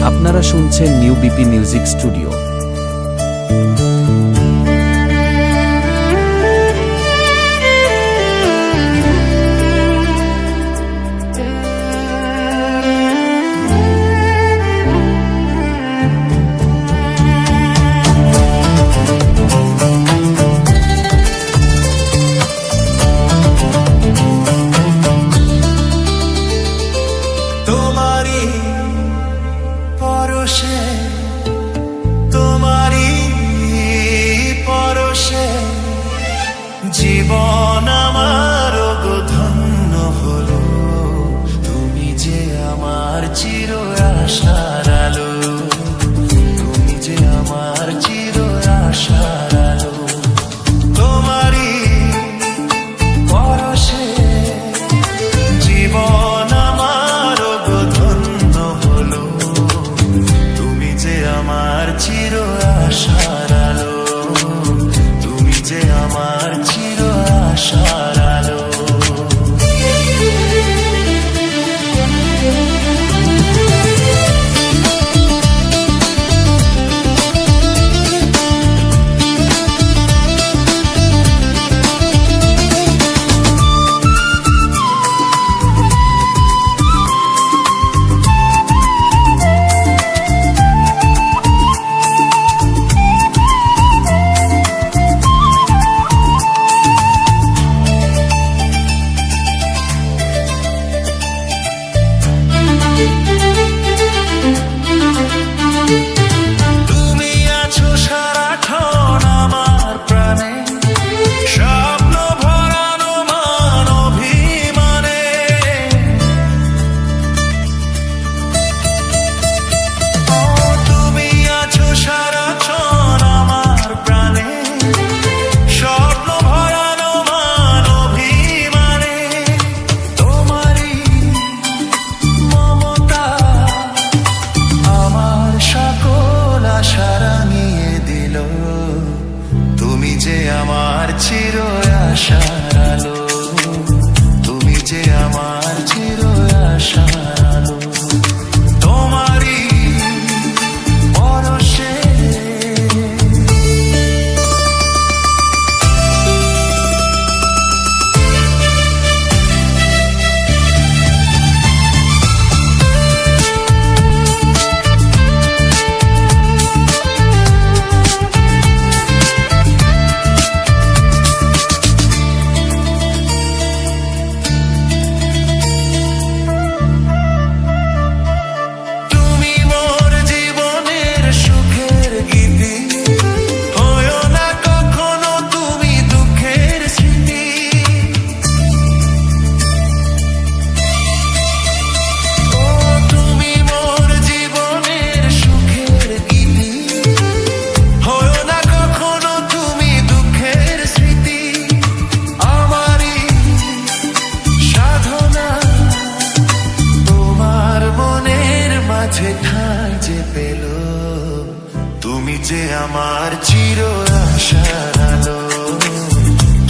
আপনারা শুনছেন new BP music studio. জীবন আমার গো ধন্য হলো, তুমি যে আমার চির আশার আলো, তুমি যে আমার চির আশার আলো। তোমারই পরশে জীবন আমার গো ধন্য হলো, তুমি যে আমার চির আশার আলো, তুমি যে আমার চির আশার আলো। তুমি যে আমার চির আশার আলো, তুমি যে আমার চির আশার আলো। তোমারই পরশে যে পেল, তুমি যে আমার চির আশার আলো,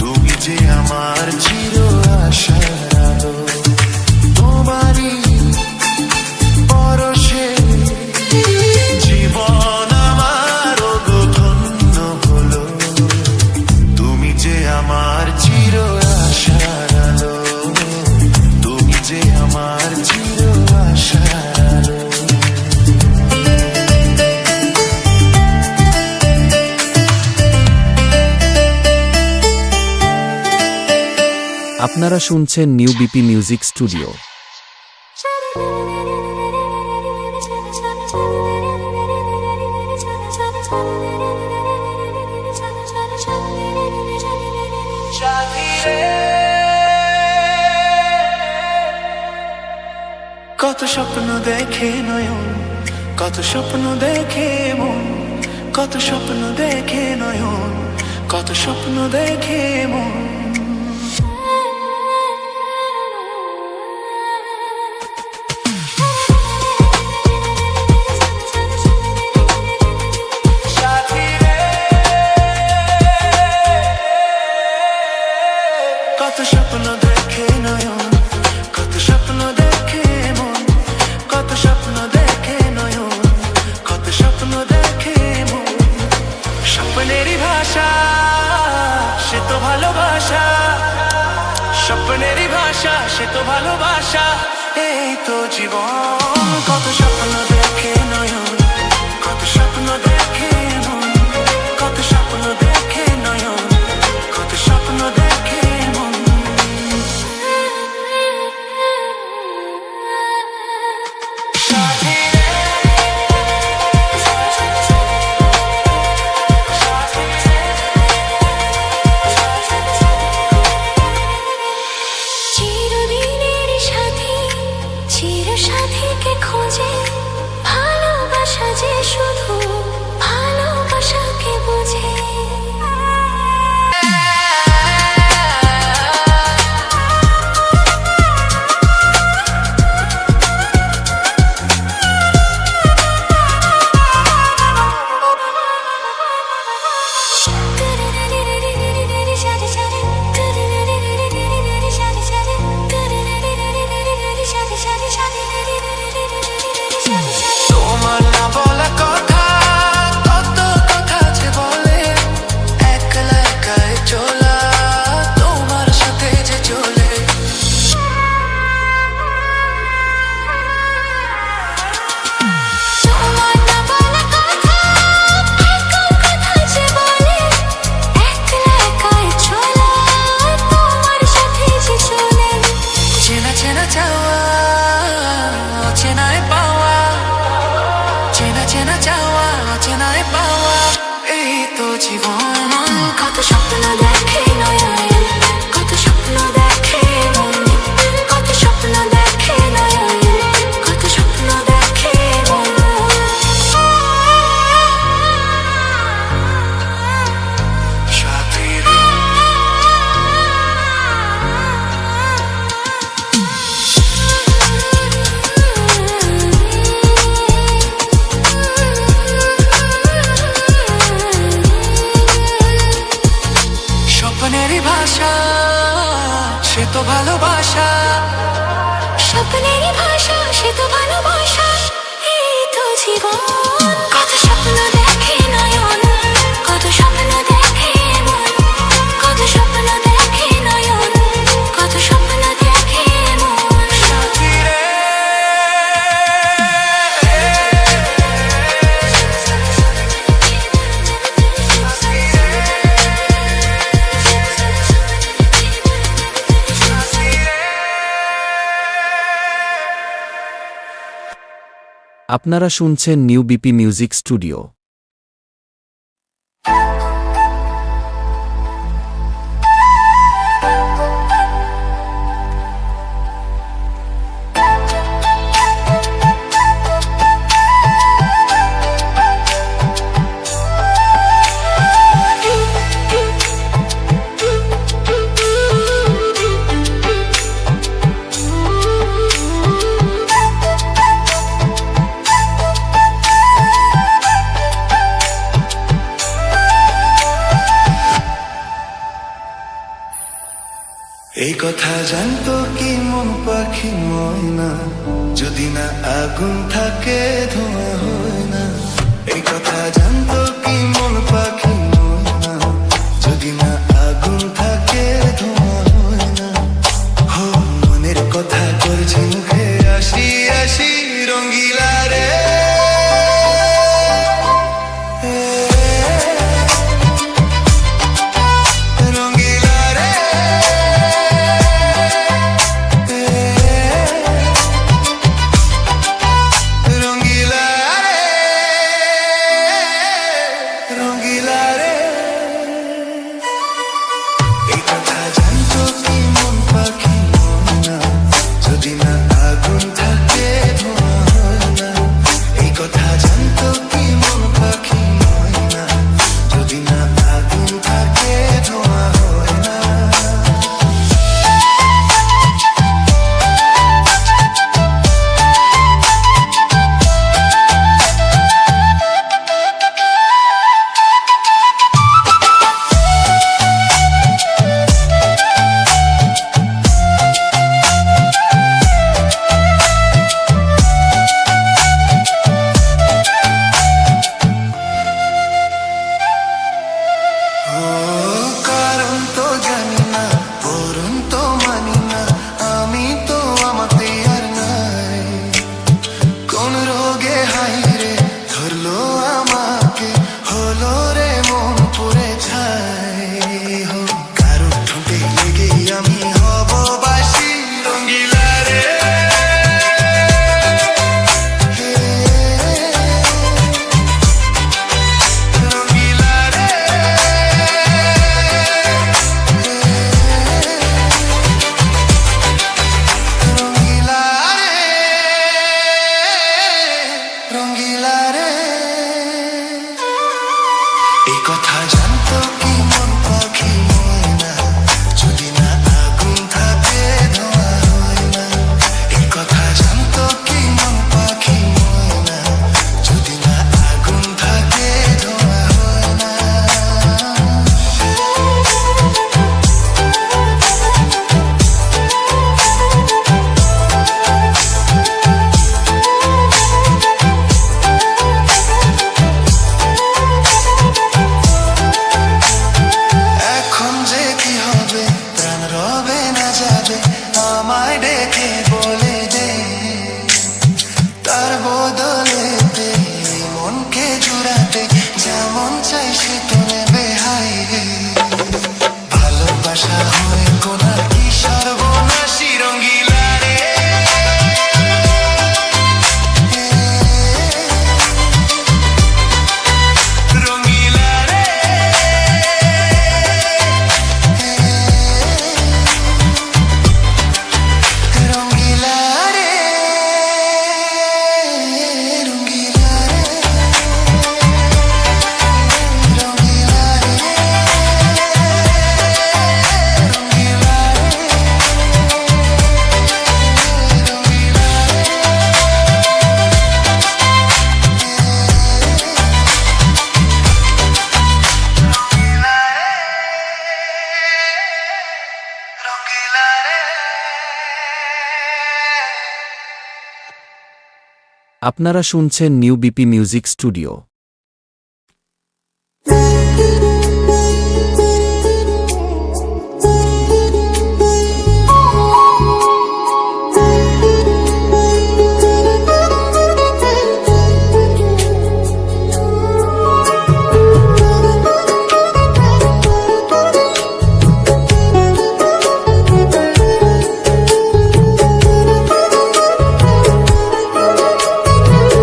তুমি যে আমার চির আশার আলো। তোমারই পরশে জীবন আমার গো ধন্য হলো, তুমি যে আমার চির আশার আলো, তুমি যে আমার চির আশার আলো। আপনারা শুনছেন নিউ বিপি মিউজিক স্টুডিও। কত স্বপ্ন দেখে নয়ন, কত স্বপ্ন দেখে মন, কত স্বপ্ন দেখে নয়ন, কত স্বপ্ন দেখে মন। কত স্বপ্ন দেখে নয়ন, কত স্বপ্ন দেখে মন, কত স্বপ্ন দেখে নয়ন, স্বপ্নেরই ভাষা সে তো ভালোবাসা, এই তো জীবন। কত স্বপ্ন দেখে নয়ন, কত স্বপ্ন দেখে মন, কত স্বপ্ন দেখে নয়ন, কত স্বপ্ন দেখে মন। চিরদিনের সাথী, চির সাথীকে খোঁজে, ভালোবাসা যে শুধু ভালোবাসাকে বোঝে। তোমার না বলা কথা, কত কথা যে বলে, একলা একাই চলা তোমার সাথে যে চলে। তোমার না বলা কথা, একলা কথা যে বলে, একলা একাই চলা তোমার সাথে যে চলে। চেনা চেনা চাওয়া, অচেনায় পাওয়া, চেনা চেনা চাওয়া, অচেনায় পাওয়া, এই তো জীবন। কত স্বপ্ন দেখে নয়ন, কত স্বপ্ন দেখে মন, কত স্বপ্ন দেখে নয়ন, কত স্বপ্ন দেখে মন। সাথী রে, স্বপ্নেরই ভাষা সে তো ভালোবাসা, স্বপ্নেরই ভাষা সে তো ভালোবাসা, এই তো জীবন। কত স্বপ্ন দেখে নয়ন, কত স্বপ্ন দেখে মন, কত স্বপ্ন দেখে নয়ন, কত স্বপ্ন দেখে মন। সাথী রে। আপনারা শুনছেন নিউ বিপি মিউজিক স্টুডিও। এই কথা জানতো কি মন পাখি ময়না, যদি না আগুন থাকে ধোঁয়া হয় না। এই কথা জানতো কি মন পাখি ময়না, যদি না আগুন থাকে ধোঁয়া হয় না। হো মনের কথা করছি মুখে, আসি আসি রঙ্গিলা রে। রঙ্গিলা রে, রঙ্গিলা রোগে হাইরে ধরলো আমাকে, হলো রে মন পুরে ছাই হো। কারো ঠোঁটে লেগেই আমি হব বাসি, রঙ্গিলা রে রঙ্গিলা রে রঙ্গিলা রে রঙ্গিলা রে। এই কথা জানতো কি মন পাখি ময়না, যদি না আগুন থাকে ধোঁয়া হয় না। এই কথা জানতো কি মন পাখি ময়না, যদি না আগুন থাকে ধোঁয়া হয় না। এখন যে কি হবে, প্রাণ রবে না যাবে, আমায় ডেকে বলে দে। তার বদলেতে এই মনকে জুড়াতে যেমন চাই সে তো নেবে হাই রে। ভালোবাসা হয়ে কোনা কি সর্বনাশী, রঙ্গিলা রে রঙ্গিলা রে রঙ্গিলা রে রঙ্গিলা রে রঙ্গিলা রে। আপনারা শুনছেন নিউ বিপি মিউজিক স্টুডিও।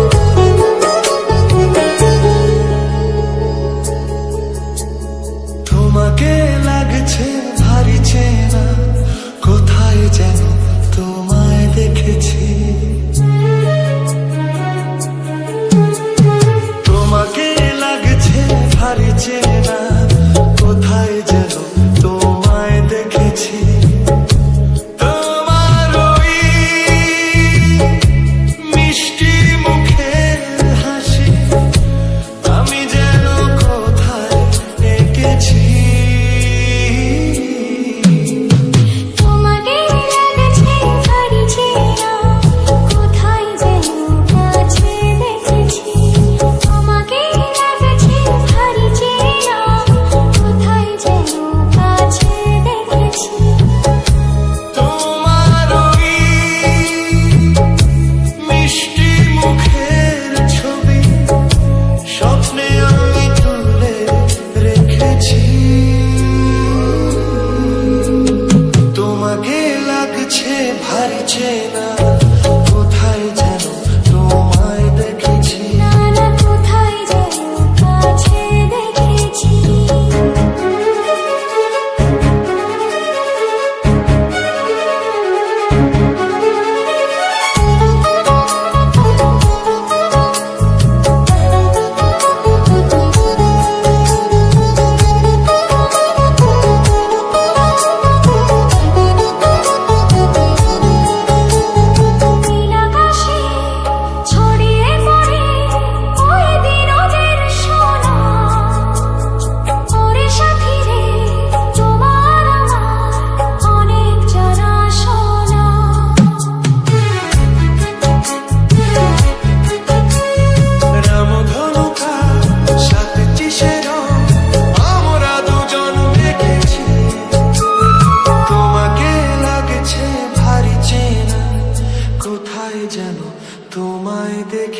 রঙ্গিলা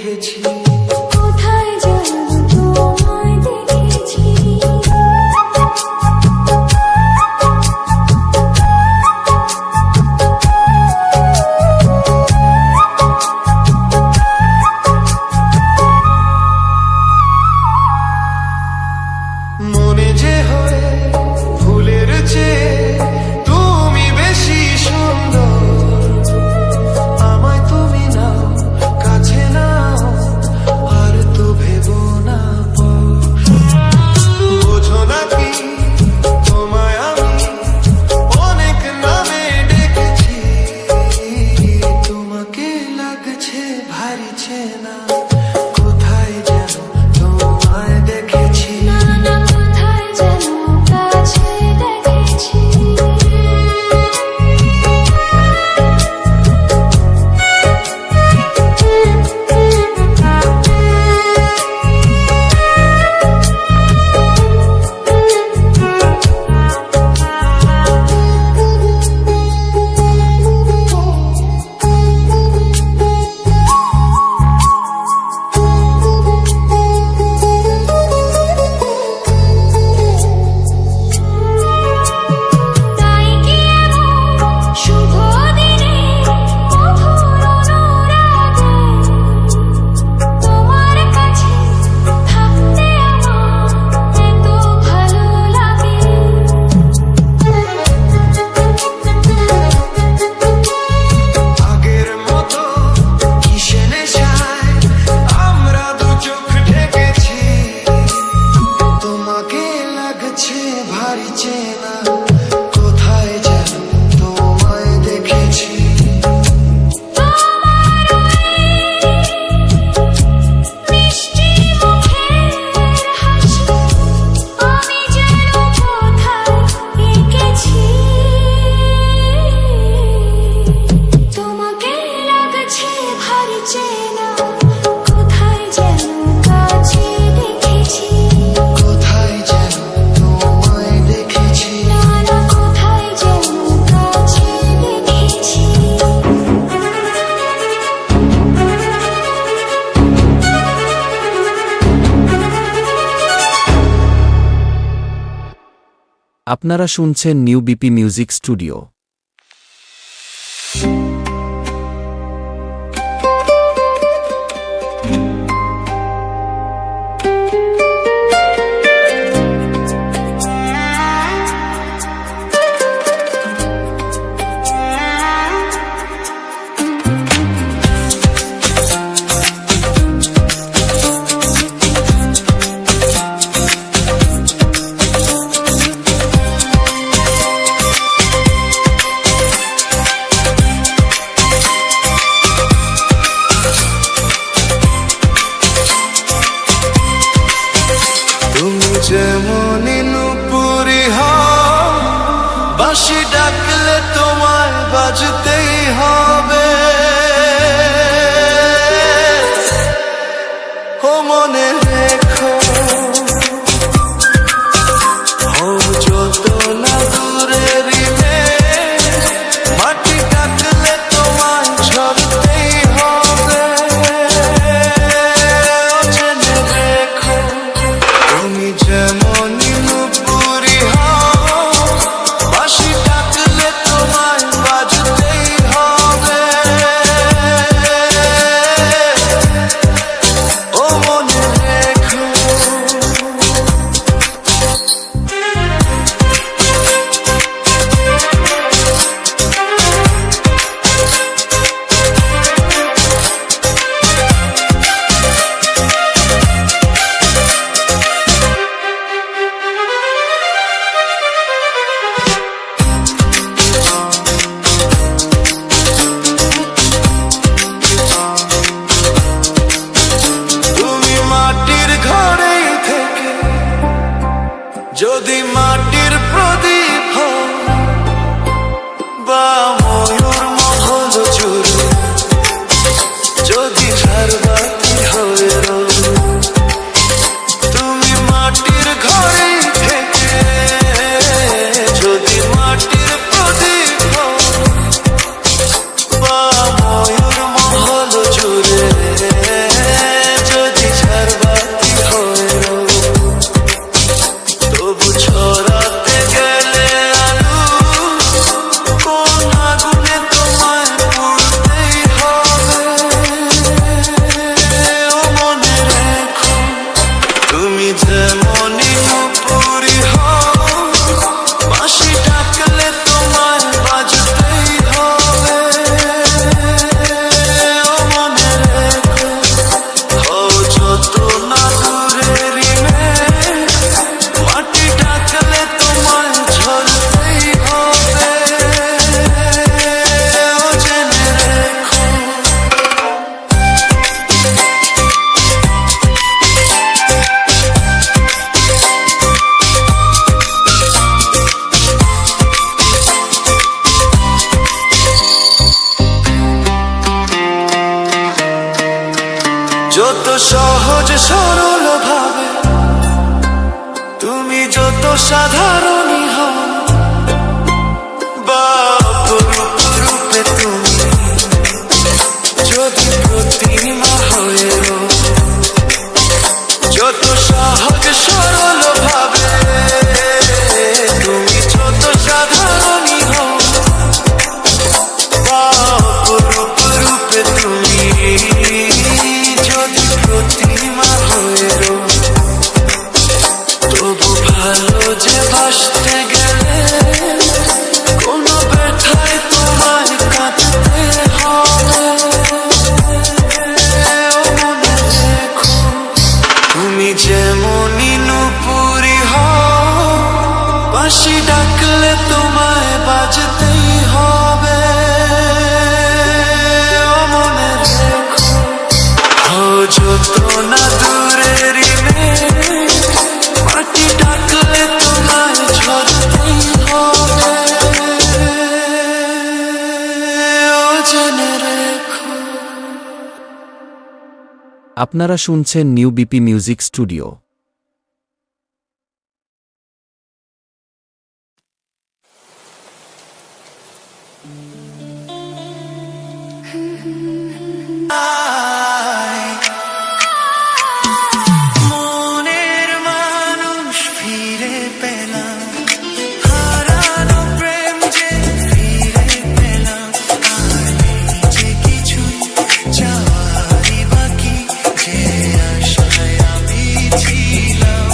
দেখেছি। কোথায় যাব তোমায় দেখেছি। মনে যে হয় ফুলের চেয়ে তুমি বেশি সুন্দর, আমায় তুমি নাও কাছে নাও, আর তো ভেবো না পর। বোঝো নাকি তোমায় আমি অনেক নামে ডেকেছি, তোমাকে লাগছে ভারী চেনা, কোথায় যেন তোমায় দেখেছি। না না কোথায় যেন কাছে দেখেছি। তাই কি এমন শুভ দিনে মধুর অনুরাগে তোমার কাছে থাকতে আমার এত ভালো লাগে। আগের মতো কিসে নেশায় আমরা দু চোখ ঢেকেছি, তোমাকে লাগছে ভারী চেনা, কোথায় যেন তোমায় দেখেছি। তোমার মিষ্টি মুখের হাসি আমি যেন কোথায় এঁকেছি। তোমাকে লাগছে ভারী চেনা, কোথায় যেন কাছে দেখেছি। কোথায় যেন তোমায় দেখেছি। না না কোথায় যেন কাছে দেখেছি। আপনারা শুনছেন নিউ বিপি মিউজিক স্টুডিও। তুমি যেমন নুপুরি হও, বাঁশি ডাকলে তোমায় বাজতেই হবে। ও মনে রেখো, ও যত না দূরেরই মেয়ে, মাটি ডাকলে তোমায় ঝরতেই হবে। ও জেনে রেখো, তুমি যেমন নুপুরি হও, বাঁশি ডাকলে তোমায় বাজতেই হবে। ও মনে রেখো, যত সহজ সরল ভাবে, তুমি যত সাধারণই হও, বা অপরূপ রূপে তুমি যদি প্রতিমা হয়ে রও, যত সহজ সরল ভাবে, তুমি যত সাধারণই হও, বা অপরূপ রূপে তুমি যদি প্রতিমা হয়ে রও, তবু ভালো যে বাসতে গেলে কোনো ব্যথায় তোমায় কাঁদতে হবে। ও মনে রেখো, তুমি যেমনই নুপুরি হও, বাঁশি ডাকলে তোমায় বাজতেই হবে। ও মনে রেখো, ও যত না দূরেরই মেয়ে, মাটি ডাকলে তোমায় ঝরতেই হবে। ও জেনে রেখো। আপনারা শুনছেন নিউ বিপি মিউজিক স্টুডিও। মনের মানুষ ফিরে পেলাম, হারানো প্রেম যে ফিরে পেলাম, আর নেই যে কিছু চাওয়ারই বাকি, যে আশায় আমি ছিলাম।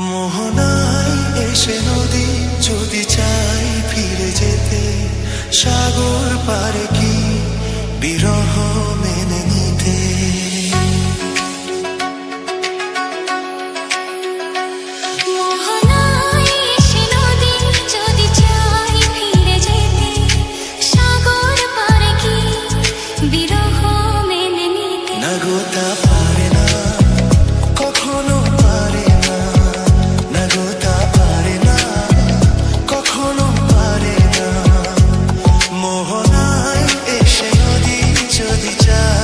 মোহনায় এসে নদী যদি চাই ফিরে যেতে, সাগর পারে কি বিরহ মেনে নিতে। নাগোতা পারে না, কখনো পারে না, নাগোতা পারে না, কখনো পারে না। মোহনায় এসে নদী যদি চায়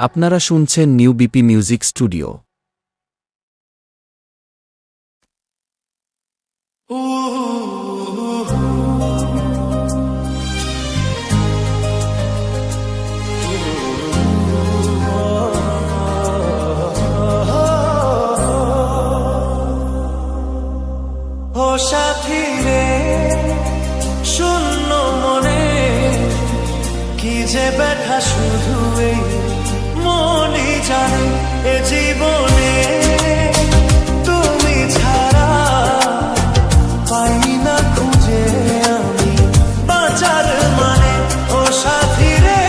আপনারা শুনছেন নিউ বিপি মিউজিক স্টুডিও। ও সাথী রে, শূন্য মনে কি যে ব্যথা শুধু এই মনই জানে। এ জীবনে তুমি ছাড়া পাই না খুঁজে আমি বাঁচার মানে। ও সাথী রে,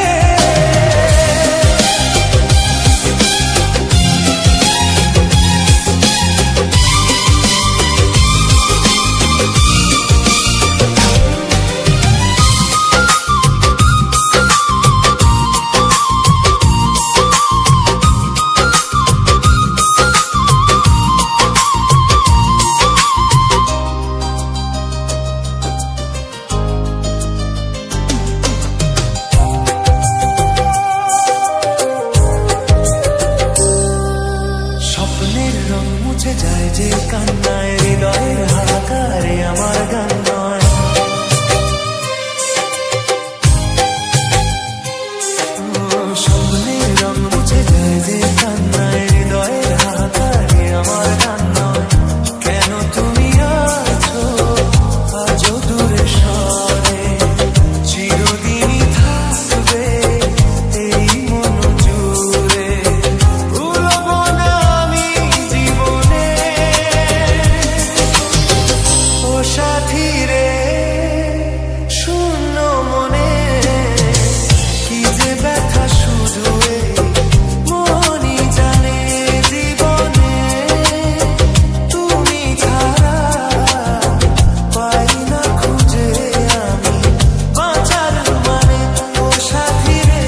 স্বপ্নের রং মুছে যায় যে কান্নায়, হৃদয়ের হাহাকারে আমার গান নয়। স্বপ্নের রং মুছে যায় যে কান্নায়, হৃদয়ের হাহাকারে আমার গান নয়। কেন তুমি আছো আজও দূরে সরে, চিরদিনই থাকবে এই মন জুড়ে। ভুলবো না আমি জীবনে। ও সাথী রে, শূন্য মনে কি যে ব্যথা শুধু এই মনই জানে। জীবনে তুমি ছাড়া পাই না খুঁজে আমি বাঁচার মানে। ও সাথী রে,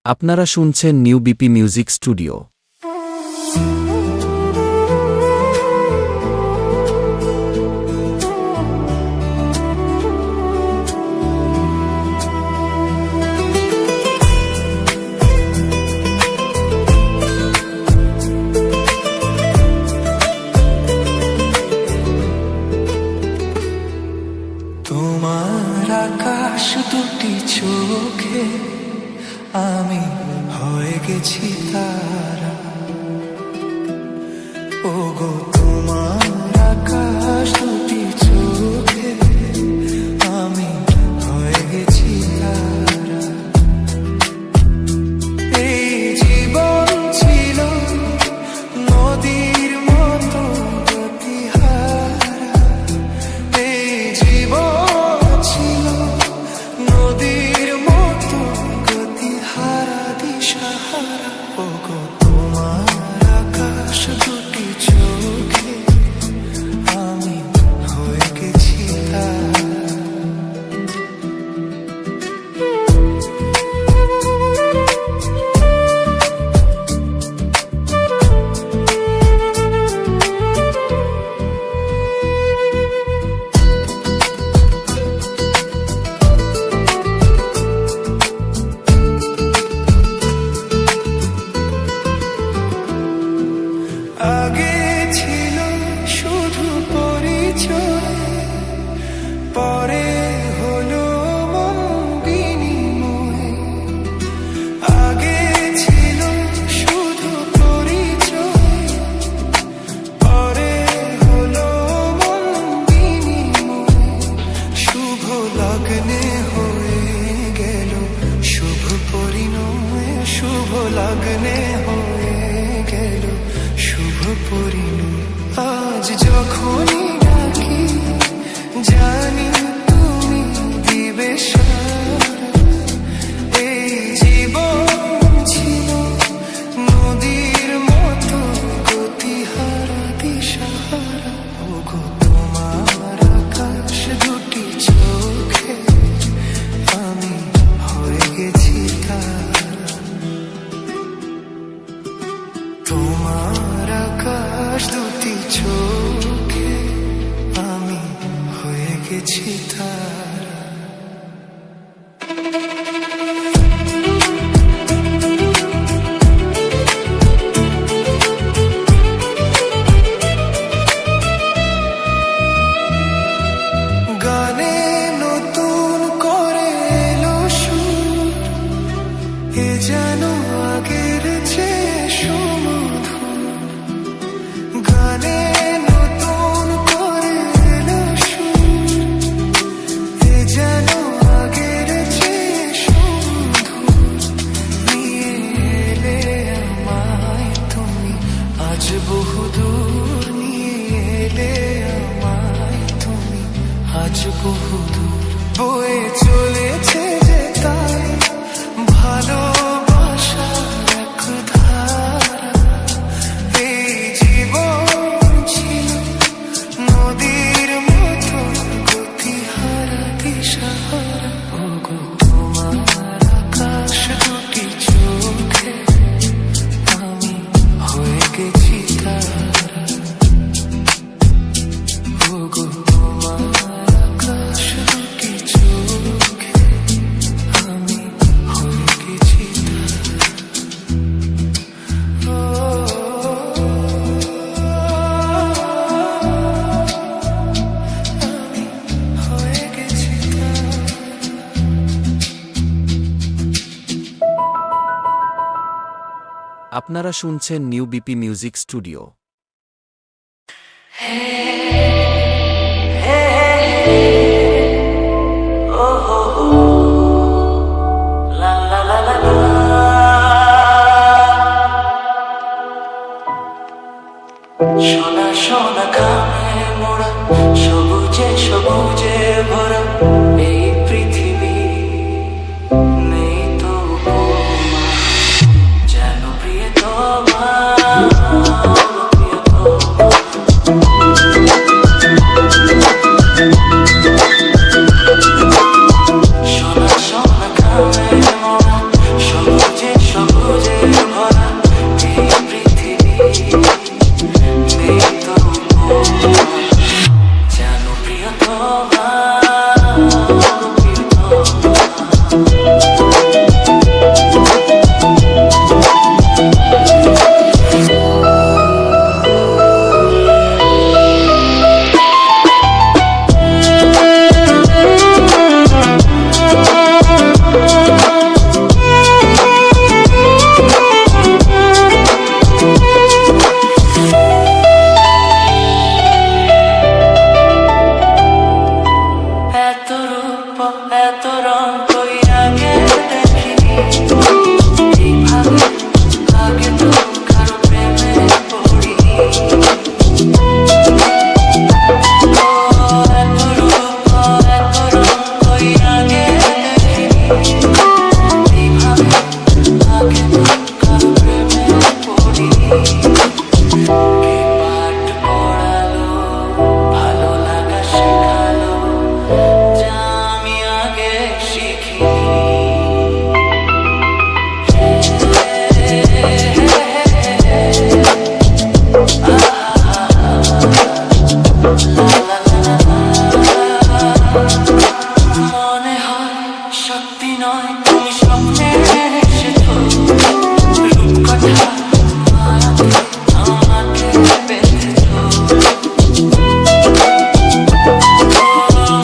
আপনারা শুনছেন নিউ বিপি মিউজিক স্টুডিও। তোমার আকাশ দুটি চোখে আমি হয়ে গেছি তারা। ওগো তোমার আকাশ দুটি চোখে আমি হয়ে গেছি তারা। এই জীবন ছিল নদীর মতো গতিহারা। এই জীবন ছিল নদীর মতো গতিহারা, দিশাহারা। ওগো তোমার আকাশ দুটি চোখে আমি হয়ে গেছি তারা। আগে ছিল শুধু পরিচয়, পরে হলো মন বিনিময়। আগে ছিল শুধু পরিচয়, পরে হলো মন বিনিময়। শুভ লগ্নে হয়ে গেল শুভ পরিণয়। শুভ লগ্নে হয়ে গেল শুভ পরিণয়। আজ যখনই ডাকি জানি তুমি দিবে সারা। এই জীবন ছিল নদীর মতো গতিহারা দিশাহারা। ওগো তোমার আকাশ দুটি চোখে আমি হয়ে গেছি তারা। তোমার আকাশ দুটি চোখে আমি হয়ে গেছি তারা। গানে নতুন করে এলো সুর, এ যেন আগের চেয়ে সুমধুর। গানে নতুন করে এলো সুর, এ যেন আগের চেয়ে সুমধুর। নিয়ে এলে আমায় তুমি আজ বহুদূর, নিয়ে এলে আমায় তুমি আজ বহুদূর। বয়ে চলেছে যে তাই ভালোবাসার এক ধারা। এই জীবন ছিল নদীর মতো গতিহারা দিশাহারা। ওগো তোমার আকাশ দুটি চোখে আমি হয়ে গেছি তারা। ওগো তোমার আকাশ দুটি চোখে আমি হয়ে গেছি তারা। আমি হয়ে গেছি তারা। আপনারা শুনছেন নিউ বিপি মিউজিক স্টুডিও। সোনা সোনা খামে মোড়া, সবুজে সবুজে ভরা এই পৃথিবী। নেই তো উপমা, যেন প্রিয়তমা, সোনা সোনা খামে মোড়া, সবুজে সবুজে ভরা এই পৃথিবী। নেই তো উপমা, যেন প্রিয়তমা, এত রূপ এত রং কই আগে দেখিনি। এইভাবে আগে তো কারো প্রেমে পড়িনি। ও এত রূপ এত রং কই আগে দেখিনি। এইভাবে আগে তো কারো প্রেমে পড়িনি। কে পাঠ পড়ালো, ভালো লাগা শেখালো, যা আমি আগে শিখিনি। মনে হয় সত্যি নয়, তুমি স্বপ্নে এসেছো। রূপকথা মায়াতে আমাকে বেঁধেছো।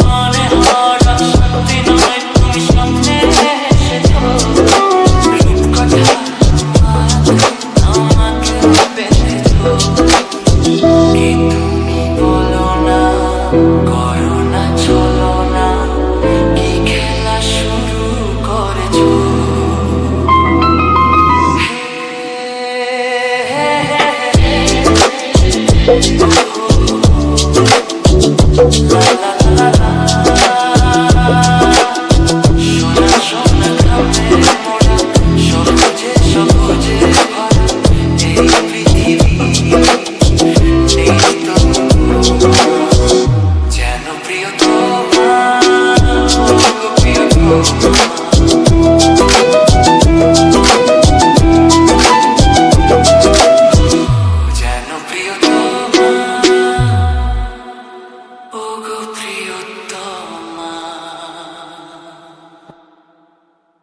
মনে হয় সত্যি নয়, তুমি স্বপ্নে এসেছো। রূপকথা মায়াতে আমাকে বেঁধেছো। কি তুমি বলো না, করো না, চলো না, কি খেলা শুরু করেছো। La la la la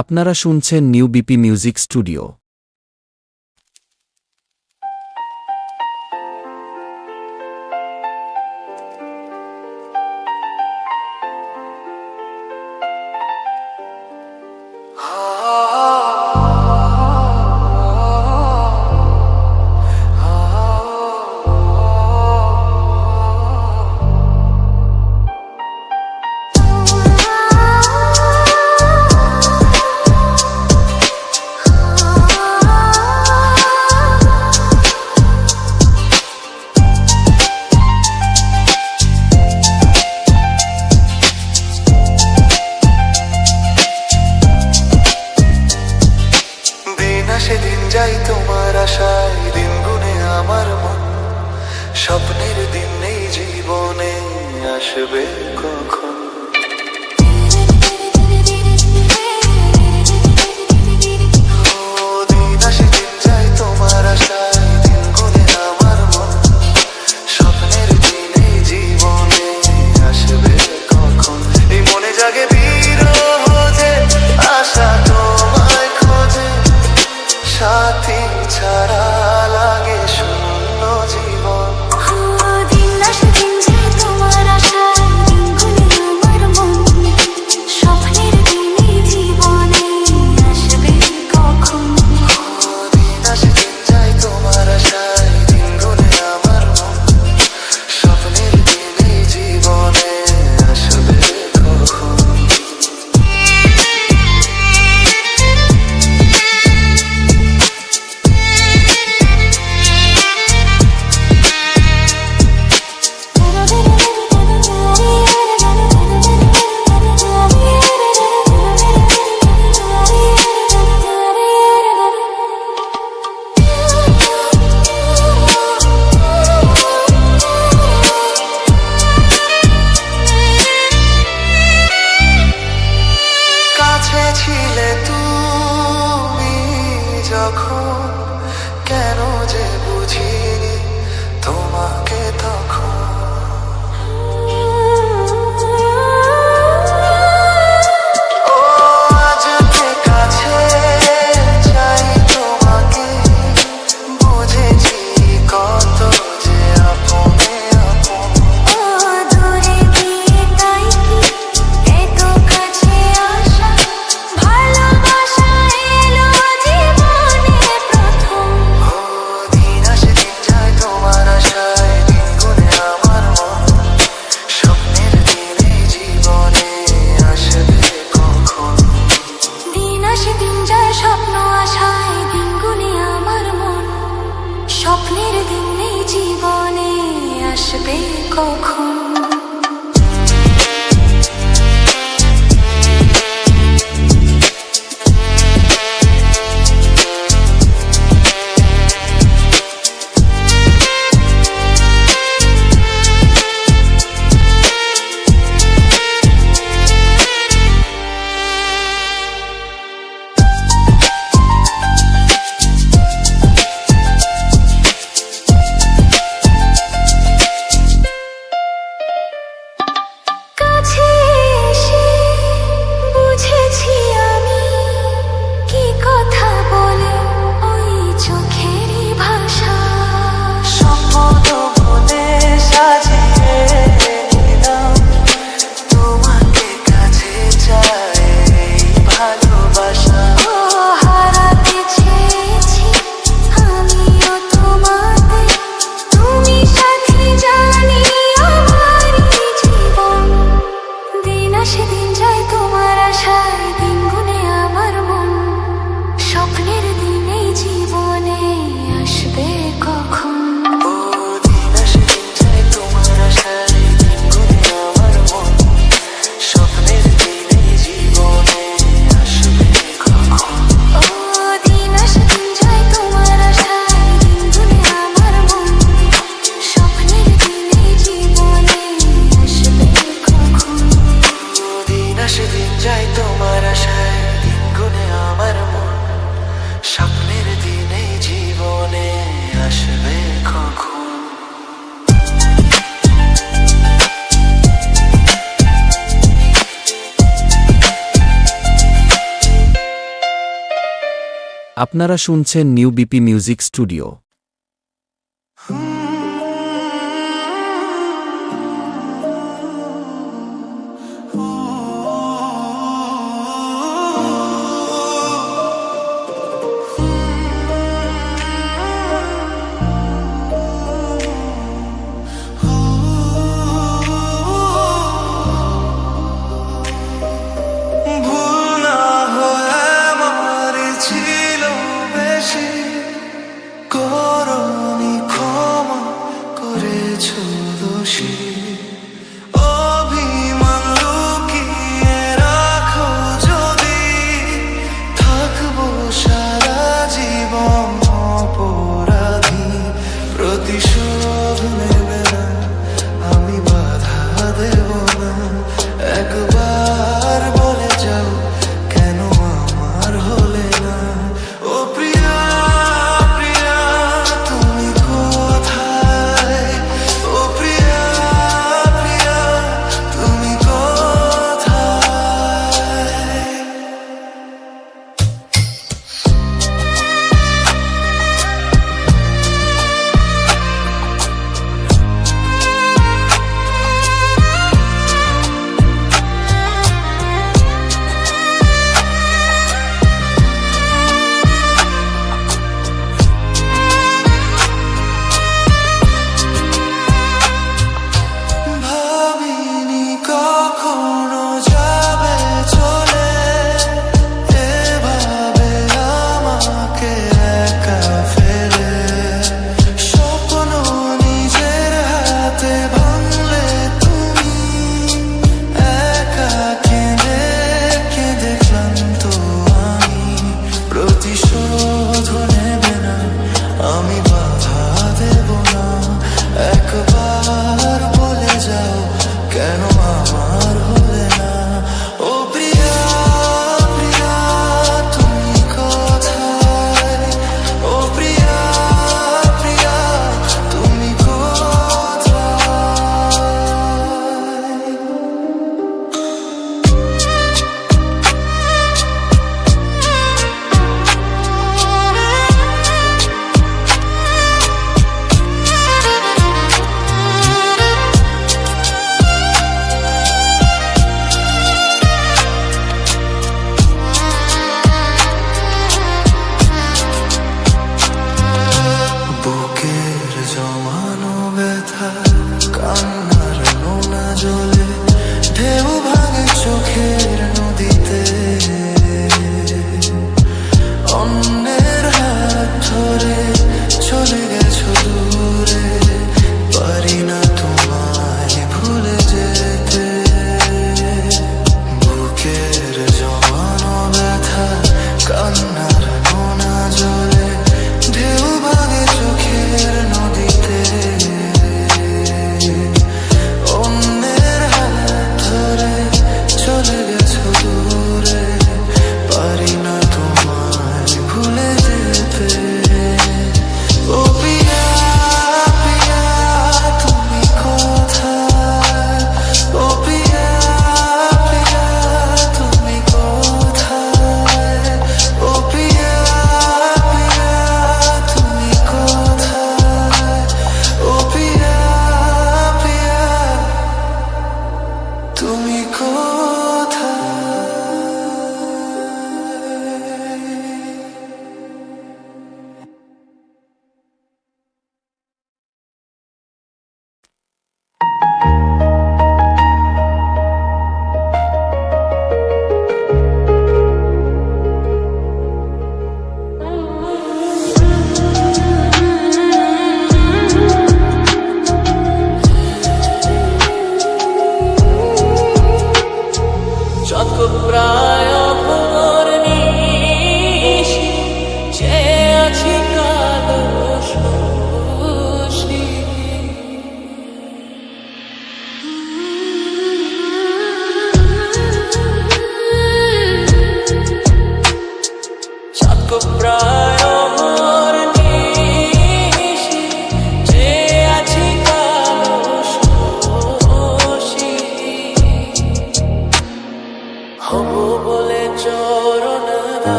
আপনারা শুনছেন নিউ বিপি মিউজিক স্টুডিও। সেদিন যাই তোমার আশায়, দিন গুনে আমার মন। স্বপ্নের দিন নেই জীবনে, আসবে কখন? দিন আসে দিন যায় তোমার আশায়, দিন গুনে আমার মন। স্বপ্নের দিন নেই জীবনে, আসবে কখন? এই মনে জাগে বিরহ যে, আশা তোমায় খোঁজে। সাথী ছাড়া লাগে শূন্য জীবন। দিন আসে দিন যায় তোমার আশায়, দিন গুনে আমার মন। স্বপ্নের দিনে জীবনে আসবে কখন? দিন আসে দিন যায় তোমার আশায়, দিন গুনে আমার মন। স্বপ্নের দিনে জীবনে আসবে কখন? কাছে ছিলে তুমি যখন, কেন যে বুঝিনি তোমাকে তখন। ও আজকে কাছে চাই তোমাকে, বুঝেছি কত যে আপনে আপন। দূরে গিয়ে তাই কি এত কাছে আসা? ভালোবাসা এলো জীবনে প্রথম। দিন আসে দিন যায় তোমার আশায়, দিন গুনে আমার মন। স্বপ্নের দিনে জীবনে আসবে কখন? দিন আসে দিন যায় স্বপ্ন আশায়, দিন গুনে আমার মন। স্বপ্নের দিন নেই জীবনে আসবে কখন? আপনারা শুনছেন নিউ বিপি মিউজিক স্টুডিও। ভুল না হয় আমারই ছিল বেশি, করনি ক্ষমা করেছ দোষী। অভিমান লুকিয়ে রাখো যদি, থাকবো সারা জীবন অপরাধী। প্রতিশোধ নেবে না, আমি বাধা দেব না। একবার বলে যাও কেন আমার হলে না। ও প্রিয়া প্রিয়া তুমি কোথায়, ও প্রিয়া প্রিয়া তুমি কোথায়।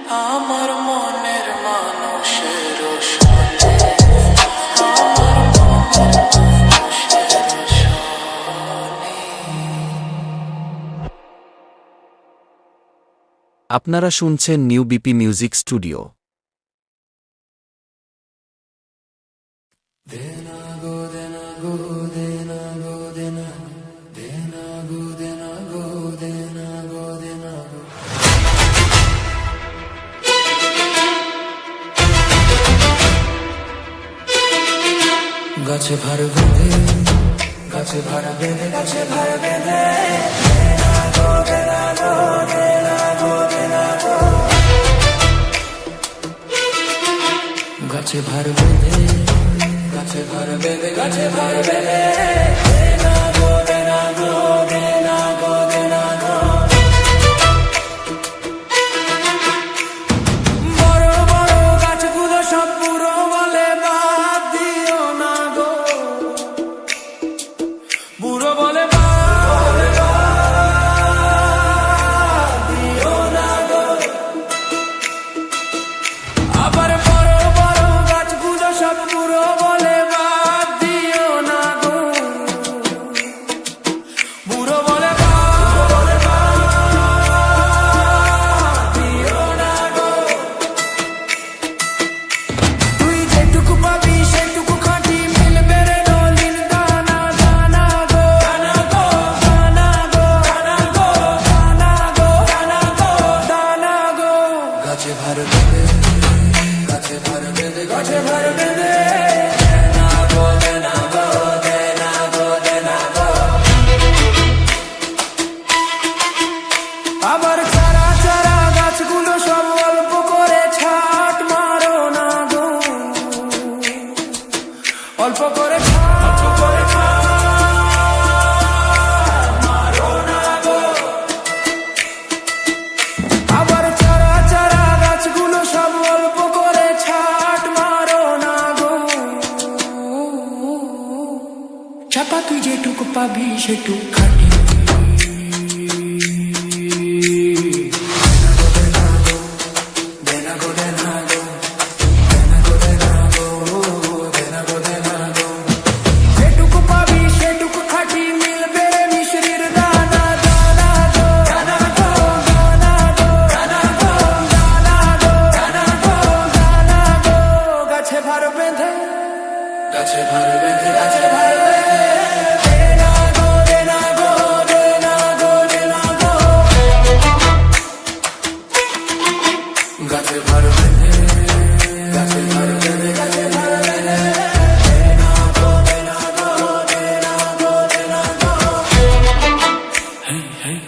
আমার মনের মানুষের সনে আমার মনের মানুষের সনে। আপনারা শুনছেন নিউ বিপি মিউজিক স্টুডিও। গাছে ভার বেঁধে গাছে ভার বেঁধে গাছে ভার বেঁধে গাছে ভার বেঁধে গাছে ভার বেঁধে গাছে ভার বেঁধে বড় বড় গাছগুলো সব পুরো বলে বাদ দিও না গো, বুড়ো বলে বাদ দিও না গো। আবার বড় বড় গাছগুলো সব পুরো বলে বাদ দিও না গো, বুড়ো বলে বাদ দিও না গো। তুই যেটুকু পাবি সেটুকু খাঁটি মিলবে রে নলিন দানা দানা গো, দানা গো দানা গো দানা গো দানা গো দানা গো দানা গো। গাছে ভার বেঁধে গাছে ভার বেঁধে গাছে ভার বেঁধে দেনা গো দেনা গো দেনা গো দেনা গো। আবার চারা চারা গাছগুলো সব অল্প করে ছাট মারো না গো, অল্প করে ছাট মারো না গো। আবার চারা চারা গাছগুলো সব অল্প করে ছাট মারো না গো। চাপা তুই যেটুকু পাবি সেটুকু খাটি দেনা গো দেনা গো দেনা গো দেনা গো দেনা গো দেনা গো। যেটুকু পাবি সেটুকু খাটি মিলবে রে মিশ্রির দানা দানা গো দানা গো দানা গো দানা গো দানা গো দানা গো দানা গো। গাছে ভার বেঁধে গাছে ভার বেঁধে গাছে ভার বেঁধে দেনা গো দেনা গো দেনা গো দেনা গো। গাছে ভার বেঁধে গাছে ভার বেঁধে গাছে ভার বেঁধে দেনা গো দেনা গো দেনা গো দেনা গো। হেই হেই